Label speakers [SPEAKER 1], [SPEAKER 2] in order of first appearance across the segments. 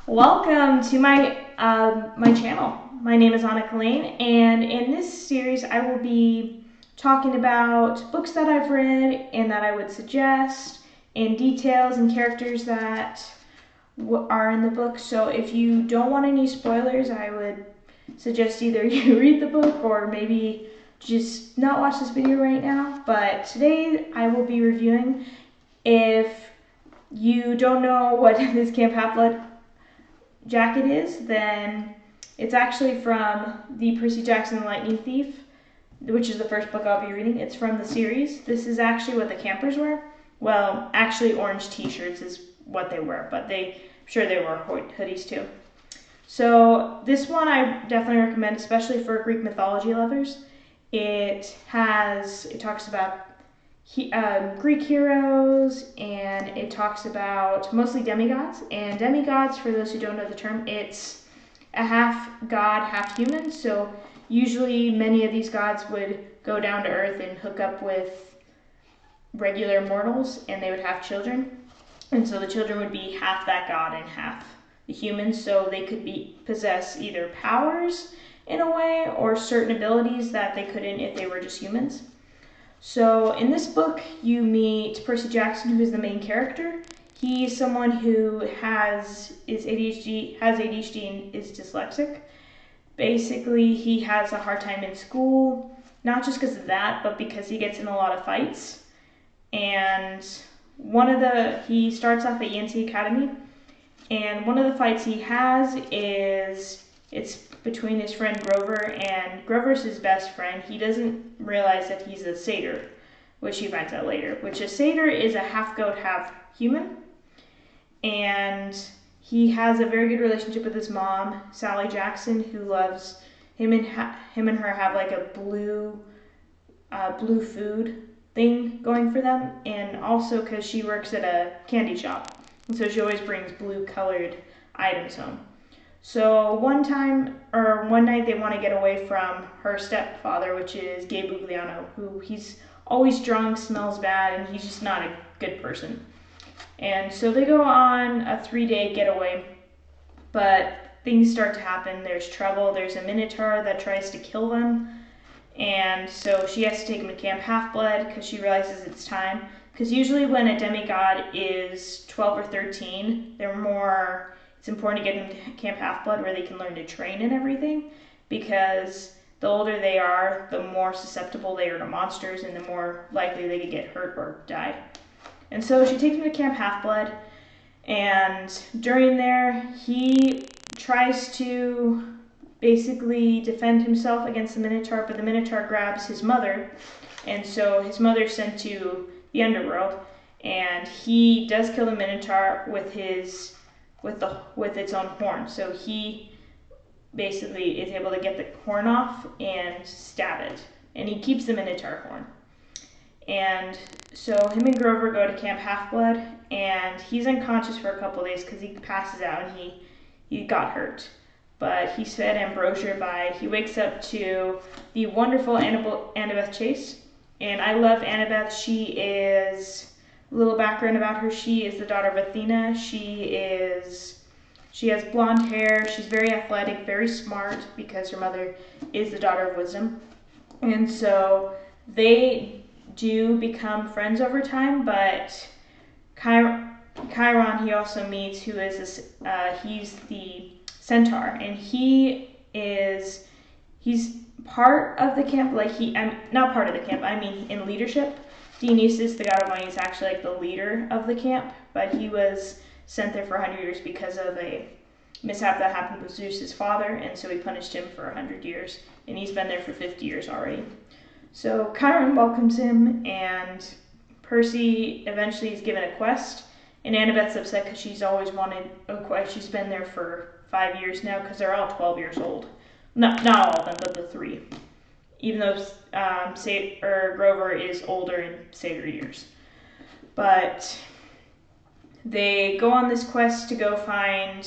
[SPEAKER 1] Welcome to my channel. My name is Anna Kalane, and in this series I will be talking about books that I've read and that I would suggest, and details and characters that are in the book. So if you don't want any spoilers, I would suggest either you read the book or maybe just not watch this video right now. But today I will be reviewing. If you don't know what this Camp Half-Blood jacket is, then it's actually from the Percy Jackson and the Lightning Thief, which is the first book I'll be reading. It's from the series. This is actually what the campers wear. Well, actually orange t-shirts is what they wear, but I'm sure they wear hoodies too. So this one I definitely recommend, especially for Greek mythology lovers. It talks about Greek heroes, and it talks about mostly demigods. And demigods, for those who don't know the term, it's a half god, half human. So usually many of these gods would go down to earth and hook up with regular mortals, and they would have children. And so the children would be half that god and half the humans, so they could possess either powers in a way or certain abilities that they couldn't if they were just humans. So in this book, you meet Percy Jackson, who is the main character. He's someone who has ADHD and is dyslexic. Basically, he has a hard time in school, not just because of that, but because he gets in a lot of fights. And he starts off at Yancey Academy, and one of the fights he has it's between his friend Grover, and Grover's his best friend. He doesn't realize that he's a satyr, which he finds out later, which a satyr is a half goat, half human. And he has a very good relationship with his mom, Sally Jackson, who loves him, and her have like a blue food thing going for them, and also because she works at a candy shop, and so she always brings blue colored items home. So one night they want to get away from her stepfather, which is Gabe Bugliano, who he's always drunk, smells bad, and he's just not a good person. And so they go on a 3-day getaway, but things start to happen. There's trouble. There's a Minotaur that tries to kill them, and so she has to take him to Camp Half-Blood because she realizes it's time. Because usually when a demigod is 12 or 13, it's important to get them to Camp Half-Blood where they can learn to train and everything, because the older they are, the more susceptible they are to monsters and the more likely they could get hurt or die. And so she takes him to Camp Half-Blood, and during there, he tries to basically defend himself against the Minotaur, but the Minotaur grabs his mother, and so his mother's sent to the underworld, and he does kill the Minotaur with its own horn. So he basically is able to get the horn off and stab it, and he keeps the Minotaur horn. And so him and Grover go to Camp Half-Blood, and he's unconscious for a couple of days because he passes out and he got hurt. But he's fed ambrosia he wakes up to the wonderful Annabeth Chase. And I love Annabeth. A little background about her: she is the daughter of Athena. She has blonde hair. She's very athletic, very smart, because her mother is the daughter of wisdom. And so they do become friends over time, but Chiron he also meets, who is he's the centaur, and he's part of the camp, not part of the camp, I mean in leadership. Dionysus, the god of money, is actually like the leader of the camp, but he was sent there for 100 years because of a mishap that happened with Zeus's father, and so he punished him for 100 years, and he's been there for 50 years already. So Chiron welcomes him, and Percy eventually is given a quest, and Annabeth's upset because she's always wanted a quest. She's been there for 5 years now, because they're all 12 years old. Not all of them, but the 3. Even though Grover is older in satyr years. But they go on this quest to go find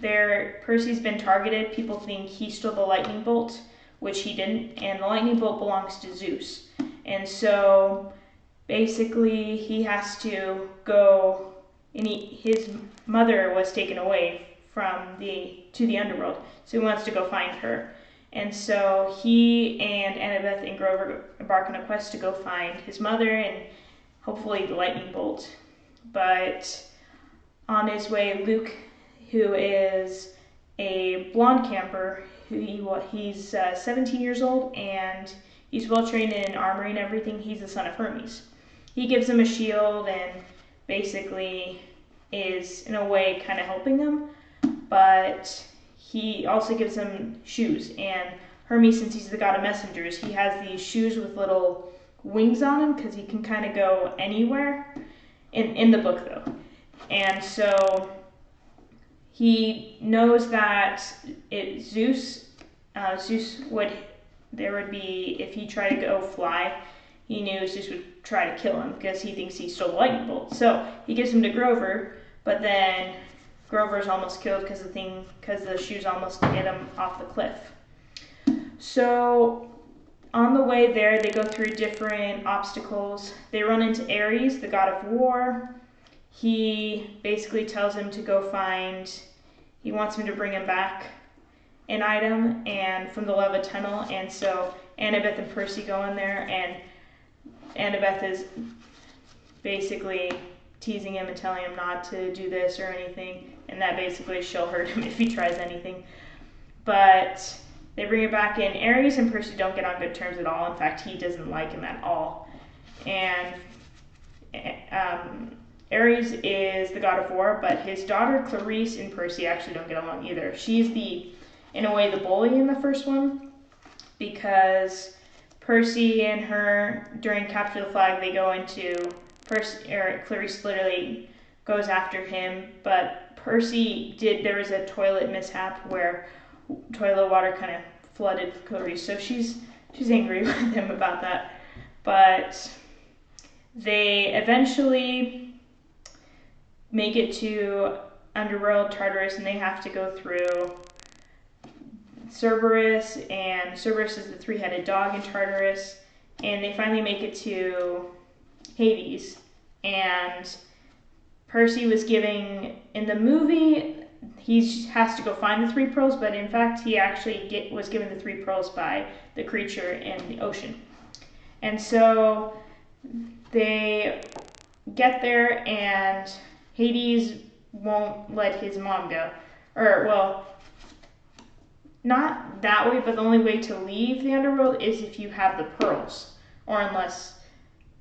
[SPEAKER 1] Percy's been targeted. People think he stole the lightning bolt, which he didn't, and the lightning bolt belongs to Zeus. And so basically he has to go, and his mother was taken away to the underworld. So he wants to go find her. And so he and Annabeth and Grover embark on a quest to go find his mother and hopefully the lightning bolt. But on his way, Luke, who is a blonde camper, he's 17 years old and he's well trained in armory and everything. He's the son of Hermes. He gives him a shield and basically is in a way kind of helping him, but he also gives him shoes. And Hermes, since he's the god of messengers, he has these shoes with little wings on him because he can kind of go anywhere in the book though. And so he knows that Zeus would be, if he tried to go fly, he knew Zeus would try to kill him because he thinks he stole the lightning bolt. So he gives him to Grover, but then Grover's almost killed because the shoes almost hit him off the cliff. So on the way there, they go through different obstacles. They run into Ares, the god of war. He basically tells him to go he wants him to bring him back an item and from the lava tunnel. And so Annabeth and Percy go in there, and Annabeth is basically teasing him and telling him not to do this or anything, and that basically she'll hurt him if he tries anything. But they bring it back in. Ares and Percy don't get on good terms at all. In fact, he doesn't like him at all. And Ares is the god of war, but his daughter Clarice and Percy actually don't get along either. She's in a way, the bully in the first one, because Percy and her, during Capture the Flag, they go into Clarice literally goes after him, but there was a toilet mishap where toilet water kind of flooded Clarice, so she's angry with him about that. But they eventually make it to Underworld, Tartarus, and they have to go through Cerberus, and Cerberus is the three-headed dog in Tartarus, and they finally make it to Hades. And Percy was in the movie, he has to go find the three pearls, but in fact he actually was given the three pearls by the creature in the ocean. And so they get there, and Hades won't let his mom go. Or, well, not that way, but the only way to leave the underworld is if you have the pearls, or unless,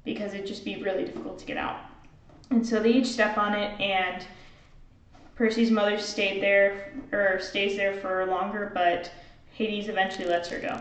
[SPEAKER 1] because it'd just be really difficult to get out. And so they each step on it, and Percy's mother stays there for longer, but Hades eventually lets her go.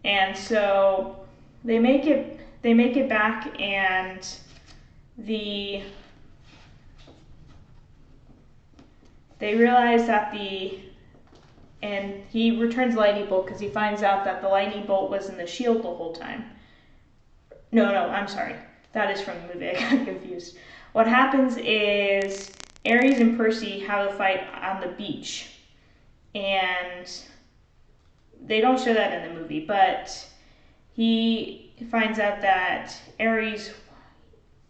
[SPEAKER 1] And so they make it back, and they realize that and he returns the lightning bolt because he finds out that the lightning bolt was in the shield the whole time. No, I'm sorry. That is from the movie. I got confused. What happens is Ares and Percy have a fight on the beach, and they don't show that in the movie, but he finds out that Ares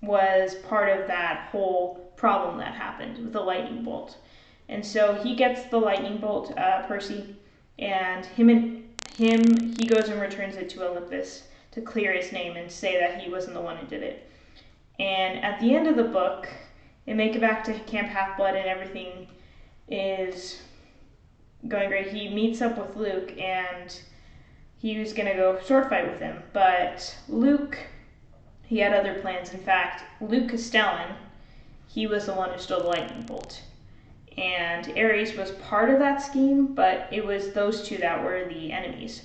[SPEAKER 1] was part of that whole problem that happened with the lightning bolt. And so he gets the lightning bolt, Percy, and he goes and returns it to Olympus to clear his name and say that he wasn't the one who did it. And at the end of the book, they make it back to Camp Half-Blood, and everything is going great. He meets up with Luke, and he was going to go sword fight with him. But Luke, he had other plans. In fact, Luke Castellan, he was the one who stole the lightning bolt. And Ares was part of that scheme, but it was those two that were the enemies.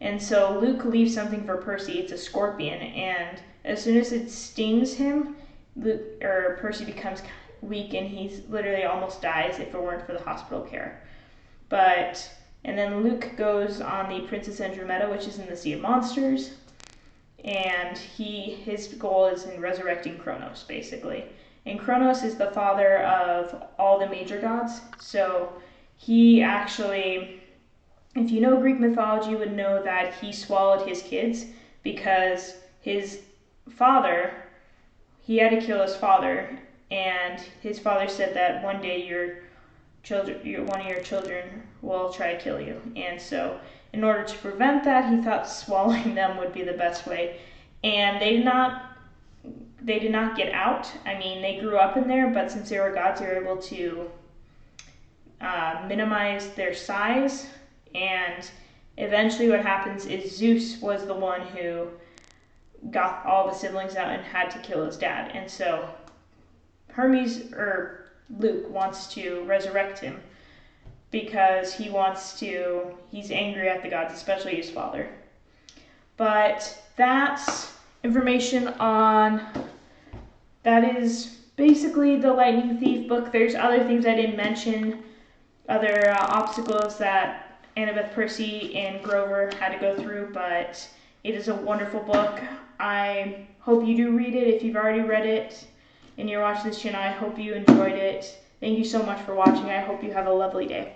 [SPEAKER 1] And so Luke leaves something for Percy. It's a scorpion, and as soon as it stings him, Percy becomes weak, and he's literally almost dies if it weren't for the hospital care. And then Luke goes on the Princess Andromeda, which is in the Sea of Monsters, and his goal is in resurrecting Kronos, basically. And Kronos is the father of all the major gods, so he actually, if you know Greek mythology, you would know that he swallowed his kids because his father, he had to kill his father, and his father said that one day one of your children will try to kill you. And so in order to prevent that, he thought swallowing them would be the best way. And they did not get out. I mean, they grew up in there, but since they were gods, they were able to minimize their size. And eventually what happens is Zeus was the one who got all the siblings out and had to kill his dad. And so Luke wants to resurrect him because he's angry at the gods, especially his father. But that's information that is basically the Lightning Thief book. There's other things I didn't mention, other obstacles that Annabeth Percy and Grover had to go through, but it is a wonderful book. I hope you do read it. If you've already read it and you're watching this channel, I hope you enjoyed it. Thank you so much for watching. I hope you have a lovely day.